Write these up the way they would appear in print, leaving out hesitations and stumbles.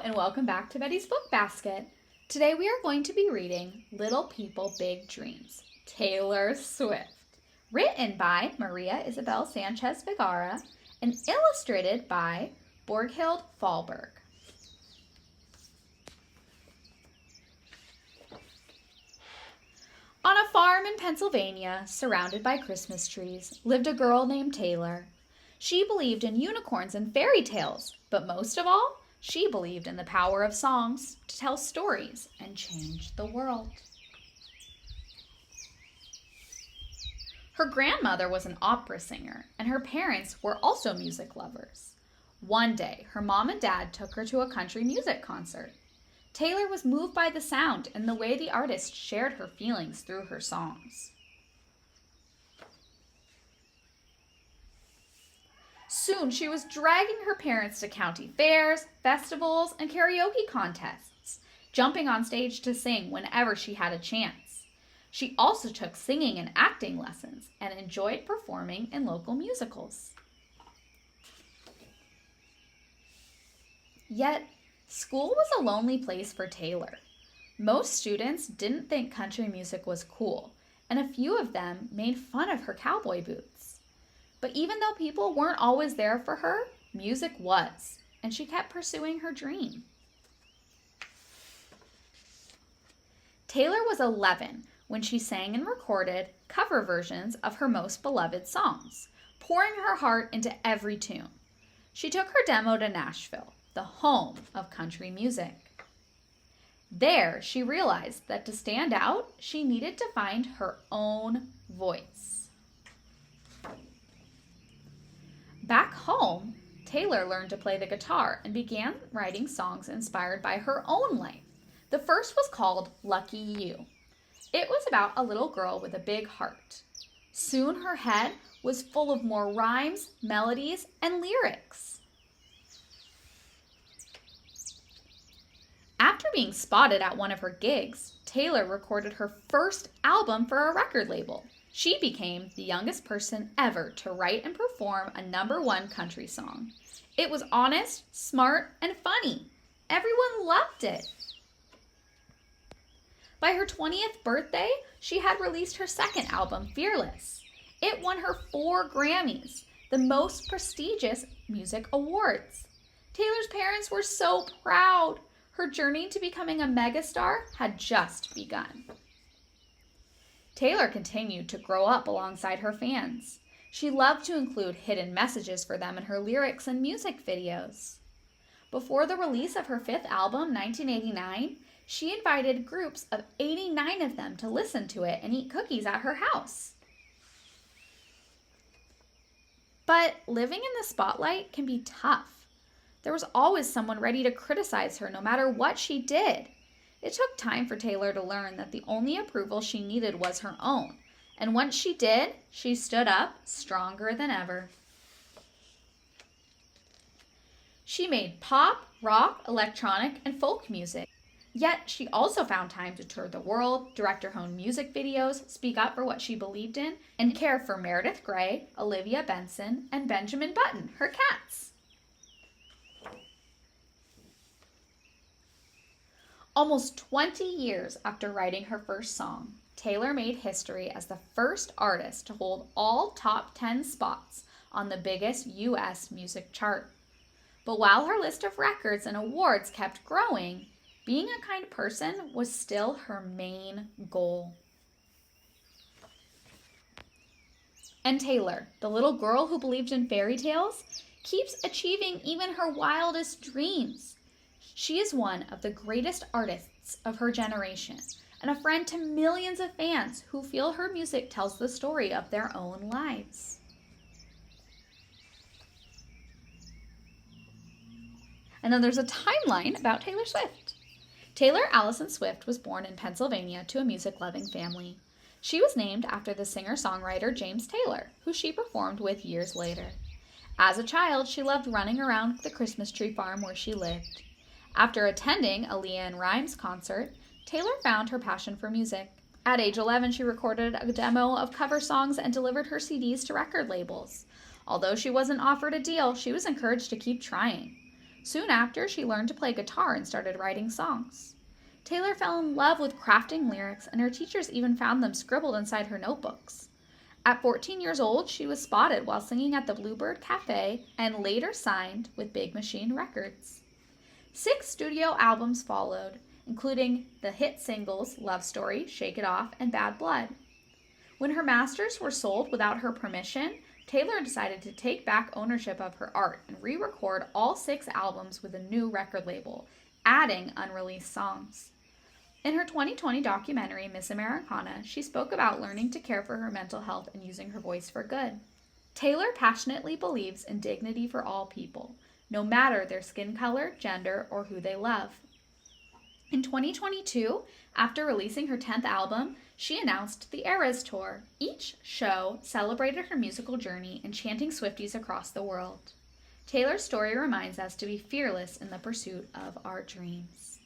and welcome back to Betty's Book Basket. Today we are going to be reading Little People, Big Dreams, Taylor Swift, written by Maria Isabel Sanchez Vegara and illustrated by Borghild Fahlberg. On a farm in Pennsylvania, surrounded by Christmas trees, lived a girl named Taylor. She believed in unicorns and fairy tales, but most of all, she believed in the power of songs to tell stories and change the world. Her grandmother was an opera singer, and her parents were also music lovers. One day, her mom and dad took her to a country music concert. Taylor was moved by the sound and the way the artist shared her feelings through her songs. Soon she was dragging her parents to county fairs, festivals, and karaoke contests, jumping on stage to sing whenever she had a chance. She also took singing and acting lessons and enjoyed performing in local musicals. Yet, school was a lonely place for Taylor. Most students didn't think country music was cool, and a few of them made fun of her cowboy boots. But even though people weren't always there for her, music was, and she kept pursuing her dream. Taylor was 11 when she sang and recorded cover versions of her most beloved songs, pouring her heart into every tune. She took her demo to Nashville, the home of country music. There, she realized that to stand out, she needed to find her own voice. Back home, Taylor learned to play the guitar and began writing songs inspired by her own life. The first was called Lucky You. It was about a little girl with a big heart. Soon her head was full of more rhymes, melodies, and lyrics. After being spotted at one of her gigs, Taylor recorded her first album for a record label. She became the youngest person ever to write and perform a #1 country song. It was honest, smart, and funny. Everyone loved it. By her 20th birthday, she had released her second album, Fearless. It won her 4 Grammys, the most prestigious music awards. Taylor's parents were so proud. Her journey to becoming a megastar had just begun. Taylor continued to grow up alongside her fans. She loved to include hidden messages for them in her lyrics and music videos. Before the release of her 5th album, 1989, she invited groups of 89 of them to listen to it and eat cookies at her house. But living in the spotlight can be tough. There was always someone ready to criticize her no matter what she did. It took time for Taylor to learn that the only approval she needed was her own, and once she did, she stood up stronger than ever. She made pop, rock, electronic, and folk music. Yet she also found time to tour the world, direct her own music videos, speak up for what she believed in, and care for Meredith Grey, Olivia Benson, and Benjamin Button, her cats. Almost 20 years after writing her first song, Taylor made history as the first artist to hold all top 10 spots on the biggest U.S. music chart. But while her list of records and awards kept growing, being a kind person was still her main goal. And Taylor, the little girl who believed in fairy tales, keeps achieving even her wildest dreams. She is one of the greatest artists of her generation and a friend to millions of fans who feel her music tells the story of their own lives. And then there's a timeline about Taylor Swift. Taylor Allison Swift was born in Pennsylvania to a music-loving family. She was named after the singer-songwriter James Taylor, who she performed with years later. As a child, she loved running around the Christmas tree farm where she lived. After attending a LeAnn Rimes concert, Taylor found her passion for music. At age 11, she recorded a demo of cover songs and delivered her CDs to record labels. Although she wasn't offered a deal, she was encouraged to keep trying. Soon after, she learned to play guitar and started writing songs. Taylor fell in love with crafting lyrics, and her teachers even found them scribbled inside her notebooks. At 14 years old, she was spotted while singing at the Bluebird Cafe and later signed with Big Machine Records. 6 studio albums followed, including the hit singles Love Story, Shake It Off, and Bad Blood. When her masters were sold without her permission, Taylor decided to take back ownership of her art and re-record all 6 albums with a new record label, adding unreleased songs. In her 2020 documentary, Miss Americana, she spoke about learning to care for her mental health and using her voice for good. Taylor passionately believes in dignity for all people, no matter their skin color, gender, or who they love. In 2022, after releasing her 10th album, she announced the Eras Tour. Each show celebrated her musical journey, enchanting Swifties across the world. Taylor's story reminds us to be fearless in the pursuit of our dreams.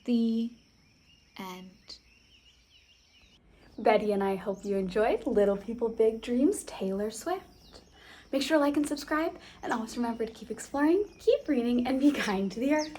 The end. Betty and I hope you enjoyed Little People Big Dreams, Taylor Swift. Make sure to like and subscribe, and always remember to keep exploring, keep reading, and be kind to the earth.